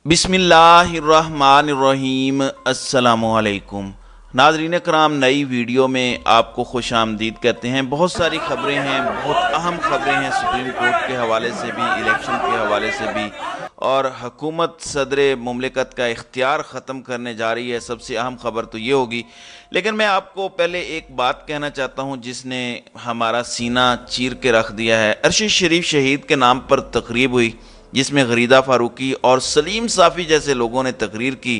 بسم اللہ الرحمن الرحیم۔ السلام علیکم ناظرین کرام، نئی ویڈیو میں آپ کو خوش آمدید کہتے ہیں۔ بہت ساری خبریں ہیں، بہت اہم خبریں ہیں، سپریم کورٹ کے حوالے سے بھی، الیکشن کے حوالے سے بھی، اور حکومت صدر مملکت کا اختیار ختم کرنے جا رہی ہے۔ سب سے اہم خبر تو یہ ہوگی، لیکن میں آپ کو پہلے ایک بات کہنا چاہتا ہوں جس نے ہمارا سینہ چیر کے رکھ دیا ہے۔ ارشد شریف شہید کے نام پر تقریب ہوئی جس میں غریدہ فاروقی اور سلیم صافی جیسے لوگوں نے تقریر کی۔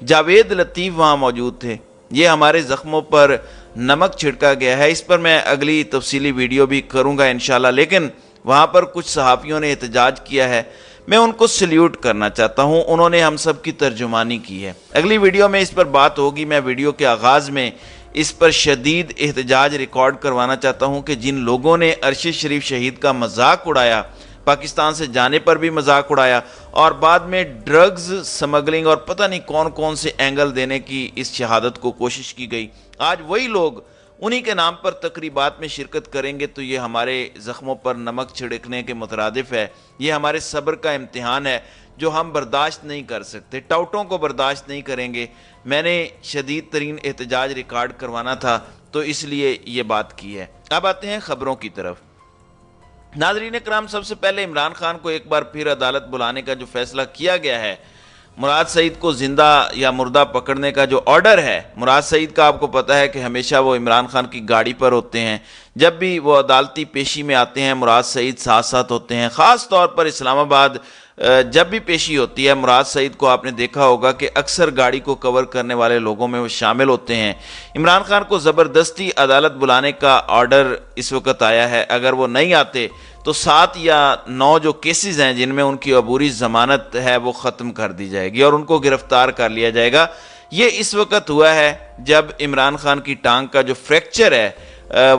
جاوید لطیف وہاں موجود تھے۔ یہ ہمارے زخموں پر نمک چھڑکا گیا ہے۔ اس پر میں اگلی تفصیلی ویڈیو بھی کروں گا انشاءاللہ، لیکن وہاں پر کچھ صحافیوں نے احتجاج کیا ہے۔ میں ان کو سلیوٹ کرنا چاہتا ہوں، انہوں نے ہم سب کی ترجمانی کی ہے۔ اگلی ویڈیو میں اس پر بات ہوگی۔ میں ویڈیو کے آغاز میں اس پر شدید احتجاج ریکارڈ کروانا چاہتا ہوں کہ جن لوگوں نے ارشد شریف شہید کا مذاق اڑایا، پاکستان سے جانے پر بھی مذاق اڑایا، اور بعد میں ڈرگز سمگلنگ اور پتہ نہیں کون کون سے اینگل دینے کی اس شہادت کو کوشش کی گئی، آج وہی لوگ انہی کے نام پر تقریبات میں شرکت کریں گے تو یہ ہمارے زخموں پر نمک چھڑکنے کے مترادف ہے۔ یہ ہمارے صبر کا امتحان ہے جو ہم برداشت نہیں کر سکتے، ٹاؤٹوں کو برداشت نہیں کریں گے۔ میں نے شدید ترین احتجاج ریکارڈ کروانا تھا تو اس لیے یہ بات کی ہے۔ اب آتے ہیں خبروں کی طرف۔ ناظرین کرام، سب سے پہلے عمران خان کو ایک بار پھر عدالت بلانے کا جو فیصلہ کیا گیا ہے، مراد سعید کو زندہ یا مردہ پکڑنے کا جو آرڈر ہے، مراد سعید کا آپ کو پتہ ہے کہ ہمیشہ وہ عمران خان کی گاڑی پر ہوتے ہیں۔ جب بھی وہ عدالتی پیشی میں آتے ہیں مراد سعید ساتھ ساتھ ہوتے ہیں۔ خاص طور پر اسلام آباد جب بھی پیشی ہوتی ہے، مراد سعید کو آپ نے دیکھا ہوگا کہ اکثر گاڑی کو کور کرنے والے لوگوں میں وہ شامل ہوتے ہیں۔ عمران خان کو زبردستی عدالت بلانے کا آرڈر اس وقت آیا ہے۔ اگر وہ نہیں آتے تو 7 یا 9 جو کیسز ہیں جن میں ان کی عبوری ضمانت ہے وہ ختم کر دی جائے گی اور ان کو گرفتار کر لیا جائے گا۔ یہ اس وقت ہوا ہے جب عمران خان کی ٹانگ کا جو فریکچر ہے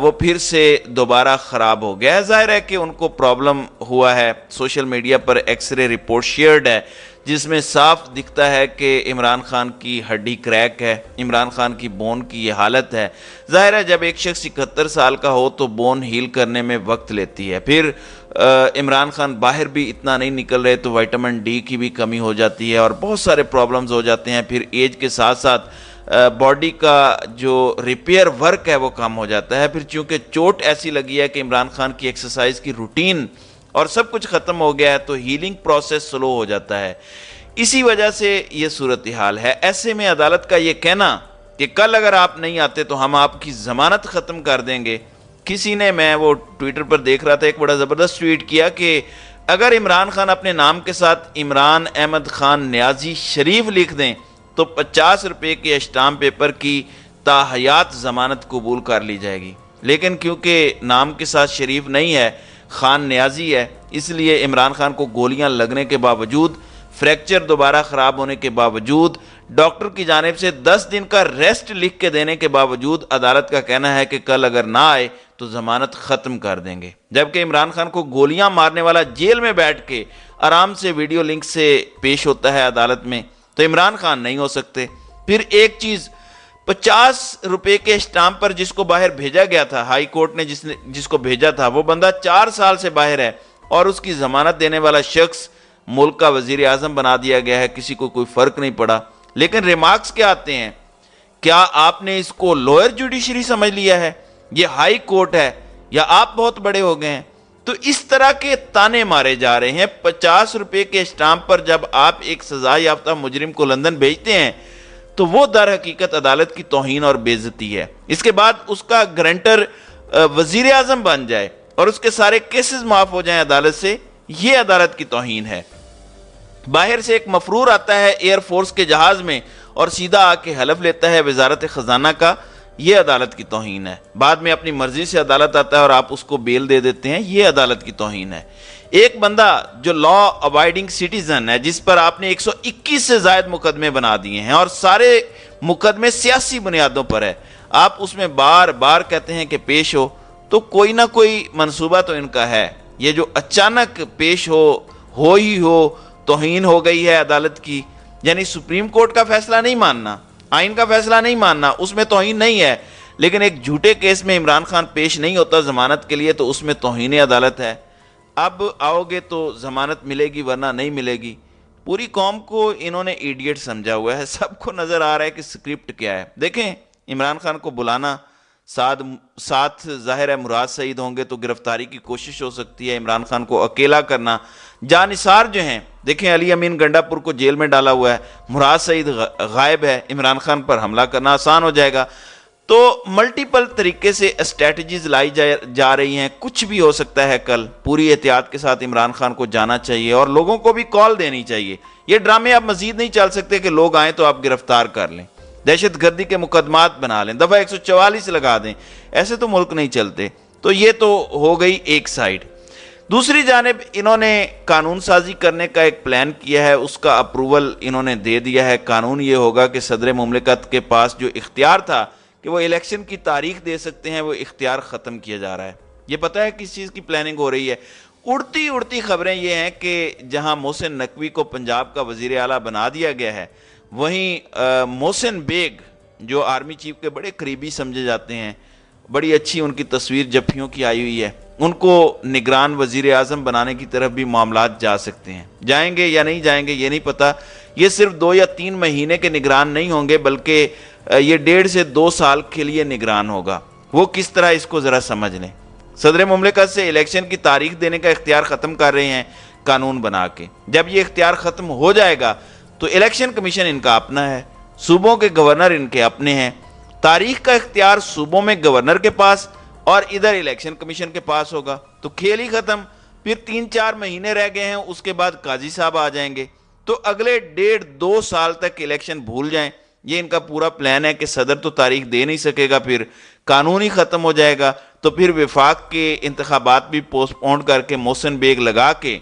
وہ پھر سے دوبارہ خراب ہو گیا ہے۔ ظاہر ہے کہ ان کو پرابلم ہوا ہے۔ سوشل میڈیا پر ایکس رے رپورٹ شیئرڈ ہے جس میں صاف دکھتا ہے کہ عمران خان کی ہڈی کریک ہے، عمران خان کی بون کی یہ حالت ہے۔ ظاہر ہے جب ایک شخص 71 سال کا ہو تو بون ہیل کرنے میں وقت لیتی ہے۔ پھر عمران خان باہر بھی اتنا نہیں نکل رہے تو وائٹامن ڈی کی بھی کمی ہو جاتی ہے اور بہت سارے پرابلمز ہو جاتے ہیں۔ پھر ایج کے ساتھ ساتھ باڈی کا جو ریپیئر ورک ہے وہ کم ہو جاتا ہے۔ پھر چونکہ چوٹ ایسی لگی ہے کہ عمران خان کی ایکسرسائز کی روٹین اور سب کچھ ختم ہو گیا ہے تو ہیلنگ پروسیس سلو ہو جاتا ہے۔ اسی وجہ سے یہ صورتحال ہے۔ ایسے میں عدالت کا یہ کہنا کہ کل اگر آپ نہیں آتے تو ہم آپ کی ضمانت ختم کر دیں گے، کسی نے، میں وہ ٹویٹر پر دیکھ رہا تھا، ایک بڑا زبردست ٹویٹ کیا کہ اگر عمران خان اپنے نام کے ساتھ عمران احمد خان نیازی شریف لکھ دیں تو 50 روپے کے اسٹامپ پیپر کی تاحیات ضمانت قبول کر لی جائے گی۔ لیکن کیونکہ نام کے ساتھ شریف نہیں ہے، خان نیازی ہے، اس لیے عمران خان کو گولیاں لگنے کے باوجود، فریکچر دوبارہ خراب ہونے کے باوجود، ڈاکٹر کی جانب سے 10 دن کا ریسٹ لکھ کے دینے کے باوجود عدالت کا کہنا ہے کہ کل اگر نہ آئے تو ضمانت ختم کر دیں گے۔ جبکہ عمران خان کو گولیاں مارنے والا جیل میں بیٹھ کے آرام سے ویڈیو لنک سے پیش ہوتا ہے عدالت میں، تو عمران خان نہیں ہو سکتے۔ پھر ایک چیز، 50 روپے کے اسٹامپ پر جس کو باہر بھیجا گیا تھا، ہائی کورٹ نے جس کو بھیجا تھا، وہ بندہ 4 سال سے باہر ہے اور اس کی ضمانت دینے والا شخص ملک کا وزیر اعظم بنا دیا گیا ہے، کسی کو کوئی فرق نہیں پڑا۔ لیکن ریمارکس کیا آتے ہیں؟ کیا آپ نے اس کو لوئر جوڈیشری سمجھ لیا ہے؟ یہ ہائی کورٹ ہے یا آپ بہت بڑے ہو گئے ہیں؟ تو اس طرح کے تانے مارے جا رہے ہیں۔ 50 روپے کے اسٹامپ پر جب آپ ایک سزا یافتہ مجرم کو لندن بھیجتے ہیں تو وہ در حقیقت عدالت کی توہین اور بے عزتی ہے۔ اس کے بعد اس کا گرنٹر وزیر اعظم بن جائے اور اس کے سارے کیسز معاف ہو جائیں عدالت سے، یہ عدالت کی توہین ہے۔ باہر سے ایک مفرور آتا ہے ایئر فورس کے جہاز میں اور سیدھا آ کے حلف لیتا ہے وزارت خزانہ کا، یہ عدالت کی توہین ہے۔ بعد میں اپنی مرضی سے عدالت آتا ہے اور آپ اس کو بیل دے دیتے ہیں، یہ عدالت کی توہین ہے۔ ایک بندہ جو لا ابائڈنگ سٹیزن ہے، جس پر آپ نے 121 سے زائد مقدمے بنا دیے ہیں اور سارے مقدمے سیاسی بنیادوں پر ہے، آپ اس میں بار بار کہتے ہیں کہ پیش ہو، تو کوئی نہ کوئی منصوبہ تو ان کا ہے۔ یہ جو اچانک پیش ہو ہی ہو، توہین ہو گئی ہے عدالت کی، یعنی سپریم کورٹ کا فیصلہ نہیں ماننا، آئین کا فیصلہ نہیں ماننا، اس میں توہین نہیں ہے، لیکن ایک جھوٹے کیس میں عمران خان پیش نہیں ہوتا ضمانت کے لیے تو اس میں توہین عدالت ہے۔ اب آؤ گے تو ضمانت ملے گی ورنہ نہیں ملے گی۔ پوری قوم کو انہوں نے ایڈیٹ سمجھا ہوا ہے، سب کو نظر آ رہا ہے کہ سکرپٹ کیا ہے۔ دیکھیں عمران خان کو بلانا، ساتھ ظاہر ہے مراد سعید ہوں گے تو گرفتاری کی کوشش ہو سکتی ہے، عمران خان کو اکیلا کرنا، جانثار جو ہیں، دیکھیں علی امین گنڈا پور کو جیل میں ڈالا ہوا ہے، مراد سعید غائب ہے، عمران خان پر حملہ کرنا آسان ہو جائے گا۔ تو ملٹیپل طریقے سے اسٹریٹجیز لائی جا رہی ہیں، کچھ بھی ہو سکتا ہے کل۔ پوری احتیاط کے ساتھ عمران خان کو جانا چاہیے اور لوگوں کو بھی کال دینی چاہیے۔ یہ ڈرامے آپ مزید نہیں چل سکتے کہ لوگ آئیں تو آپ گرفتار کر لیں، دہشت گردی کے مقدمات بنا لیں، دفعہ 144 لگا دیں، ایسے تو ملک نہیں چلتے۔ تو یہ تو ہو گئی ایک سائیڈ۔ دوسری جانب انہوں نے قانون سازی کرنے کا ایک پلان کیا ہے، اس کا اپروول انہوں نے دے دیا ہے۔ قانون یہ ہوگا کہ صدر مملکت کے پاس جو اختیار تھا کہ وہ الیکشن کی تاریخ دے سکتے ہیں، وہ اختیار ختم کیا جا رہا ہے۔ یہ پتہ ہے کس چیز کی پلاننگ ہو رہی ہے؟ اڑتی خبریں یہ ہیں کہ جہاں محسن نقوی کو پنجاب کا وزیر اعلیٰ بنا دیا گیا ہے، وہیں محسن بیگ جو آرمی چیف کے بڑے قریبی سمجھے جاتے ہیں، بڑی اچھی ان کی تصویر جفیوں کی آئی ہوئی ہے، ان کو نگران وزیر اعظم بنانے کی طرف بھی معاملات جا سکتے ہیں۔ جائیں گے یا نہیں جائیں گے یہ نہیں پتا۔ یہ صرف 2 یا 3 مہینے کے نگران نہیں ہوں گے، بلکہ یہ 1.5 سے 2 سال کے لیے نگران ہوگا۔ وہ کس طرح اس کو ذرا سمجھ لیں۔ صدر مملکت سے الیکشن کی تاریخ دینے کا اختیار ختم کر رہے ہیں قانون بنا کے۔ جب یہ اختیار ختم ہو جائے گا تو الیکشن کمیشن ان کا اپنا ہے، صوبوں کے گورنر ان کے اپنے ہیں، تاریخ کا اختیار صوبوں میں گورنر کے پاس اور ادھر الیکشن کمیشن کے پاس ہوگا۔ تو کھیل ہی ختم۔ پھر 3-4 مہینے رہ گئے ہیں، اس کے بعد قاضی صاحب آ جائیں گے، تو اگلے 1.5-2 سال تک الیکشن بھول جائیں۔ یہ ان کا پورا پلان ہے کہ صدر تو تاریخ دے نہیں سکے گا، پھر قانون ہی ختم ہو جائے گا، تو پھر وفاق کے انتخابات بھی پوسٹ پون کر کے محسن بیگ لگا کے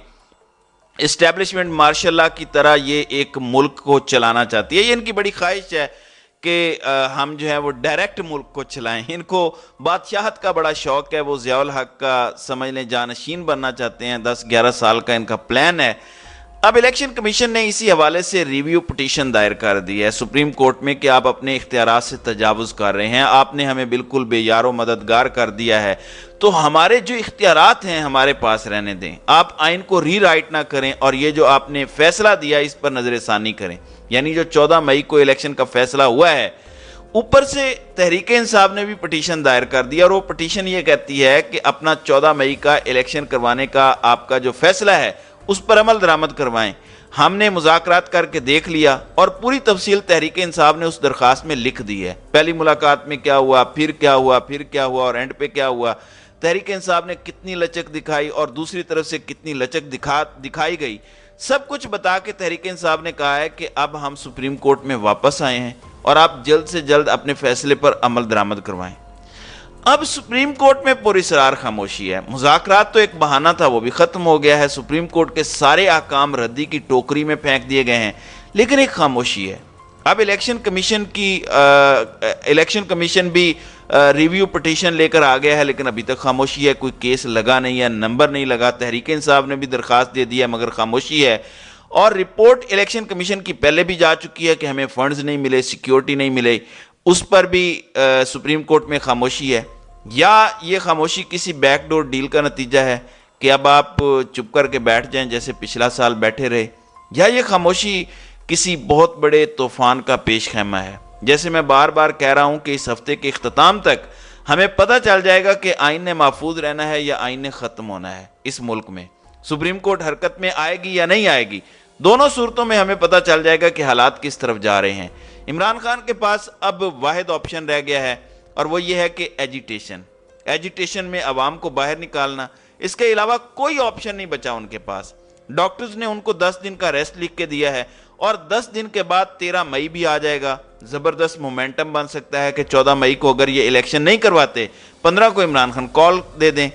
اسٹیبلشمنٹ مارشاء اللہ کی طرح یہ ایک ملک کو چلانا چاہتی ہے۔ یہ ان کی بڑی خواہش ہے کہ ہم جو ہے وہ ڈائریکٹ ملک کو چلائیں۔ ان کو بادشاہت کا بڑا شوق ہے، وہ ضیاء الحق کا سمجھ لیں جانشین بننا چاہتے ہیں۔ 10-11 سال کا ان کا پلان ہے۔ اب الیکشن کمیشن نے اسی حوالے سے ریویو پٹیشن دائر کر دی ہے سپریم کورٹ میں کہ آپ اپنے اختیارات سے تجاوز کر رہے ہیں، آپ نے ہمیں بالکل بے یار و مددگار کر دیا ہے، تو ہمارے جو اختیارات ہیں ہمارے پاس رہنے دیں، آپ آئین کو ری رائٹ نہ کریں، اور یہ جو آپ نے فیصلہ دیا اس پر نظر ثانی کریں۔ یعنی جو 14 مئی کو الیکشن کا فیصلہ ہوا ہے، اوپر سے تحریک انصاف نے بھی پٹیشن دائر کر دیا، اور وہ پٹیشن یہ کہتی ہے کہ اپنا 14 مئی کا الیکشن کروانے کا آپ کا جو فیصلہ ہے اس پر عمل درآمد کروائیں۔ ہم نے مذاکرات کر کے دیکھ لیا، اور پوری تفصیل تحریک انصاف نے اس درخواست میں لکھ دی ہے۔ پہلی ملاقات میں کیا ہوا، پھر کیا ہوا، پھر کیا ہوا، اور اینڈ پہ کیا ہوا۔ تحریک انصاف نے کتنی لچک دکھائی اور دوسری طرف سے کتنی لچک دکھائی گئی، سب کچھ بتا کے تحریک انصاف نے کہا ہے کہ اب ہم سپریم کورٹ میں واپس آئے ہیں اور آپ جلد سے جلد اپنے فیصلے پر عمل درآمد کروائیں۔ اب سپریم کورٹ میں پر اسرار خاموشی ہے۔ مذاکرات تو ایک بہانہ تھا، وہ بھی ختم ہو گیا ہے، سپریم کورٹ کے سارے احکام ردی کی ٹوکری میں پھینک دیے گئے ہیں، لیکن ایک خاموشی ہے۔ اب الیکشن کمیشن بھی ریویو پٹیشن لے کر آ گیا ہے، لیکن ابھی تک خاموشی ہے، کوئی کیس لگا نہیں ہے، نمبر نہیں لگا۔ تحریک انصاف نے بھی درخواست دے دی ہے مگر خاموشی ہے، اور رپورٹ الیکشن کمیشن کی پہلے بھی جا چکی ہے کہ ہمیں فنڈز نہیں ملے، سیکیورٹی نہیں ملے، اس پر بھی سپریم کورٹ میں خاموشی ہے۔ یا یہ خاموشی کسی بیک ڈور ڈیل کا نتیجہ ہے کہ اب آپ چپ کر کے بیٹھ جائیں جیسے پچھلا سال بیٹھے رہے، یا یہ خاموشی کسی بہت بڑے طوفان کا پیش خیمہ ہے۔ جیسے میں بار بار کہہ رہا ہوں کہ اس ہفتے کے اختتام تک ہمیں پتہ چل جائے گا کہ آئین نے محفوظ رہنا ہے یا آئین نے ختم ہونا ہے۔ اس ملک میں سپریم کورٹ حرکت میں آئے گی یا نہیں آئے گی، دونوں صورتوں میں ہمیں پتہ چل جائے گا کہ حالات کس طرف جا رہے ہیں۔ عمران خان کے پاس اب واحد آپشن رہ گیا ہے، اور وہ یہ ہے کہ ایجیٹیشن میں عوام کو باہر نکالنا، اس کے علاوہ کوئی آپشن نہیں بچا ان کے پاس۔ ڈاکٹرز نے ان کو 10 دن کا ریسٹ لکھ کے دیا ہے، اور 10 دن کے بعد 13 مئی بھی آ جائے گا۔ زبردست مومنٹم بن سکتا ہے کہ 14 مئی کو اگر یہ الیکشن نہیں کرواتے، 15 کو عمران خان کال دے دیں،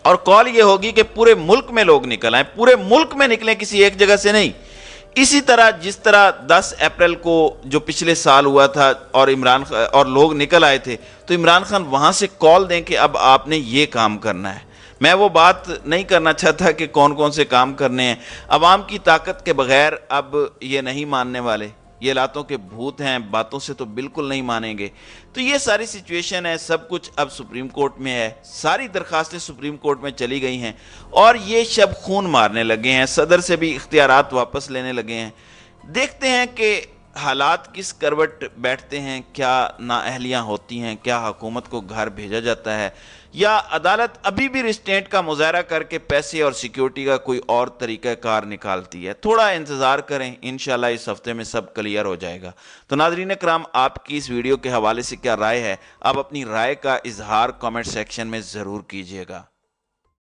اور کال یہ ہوگی کہ پورے ملک میں لوگ نکل آئیں، پورے ملک میں نکلیں، کسی ایک جگہ سے نہیں۔ اسی طرح جس طرح 10 اپریل کو جو پچھلے سال ہوا تھا اور لوگ نکل آئے تھے، تو عمران خان وہاں سے کال دیں کہ اب آپ نے یہ کام کرنا ہے۔ میں وہ بات نہیں کرنا چاہتا کہ کون کون سے کام کرنے ہیں، عوام کی طاقت کے بغیر اب یہ نہیں ماننے والے یہ لاتوں کے بھوت ہیں، باتوں سے تو بالکل نہیں مانیں گے۔ تو یہ ساری سچویشن ہے، سب کچھ اب سپریم کورٹ میں ہے، ساری درخواستیں سپریم کورٹ میں چلی گئی ہیں اور یہ شب خون مارنے لگے ہیں، صدر سے بھی اختیارات واپس لینے لگے ہیں۔ دیکھتے ہیں کہ حالات کس کروٹ بیٹھتے ہیں، کیا نااہلیاں ہوتی ہیں، کیا حکومت کو گھر بھیجا جاتا ہے، یا عدالت ابھی بھی ریسٹینٹ کا مظاہرہ کر کے پیسے اور سیکیورٹی کا کوئی اور طریقہ کار نکالتی ہے۔ تھوڑا انتظار کریں، انشاءاللہ اس ہفتے میں سب کلیئر ہو جائے گا۔ تو ناظرین کرام، آپ کی اس ویڈیو کے حوالے سے کیا رائے ہے؟ آپ اپنی رائے کا اظہار کامنٹ سیکشن میں ضرور کیجیے گا۔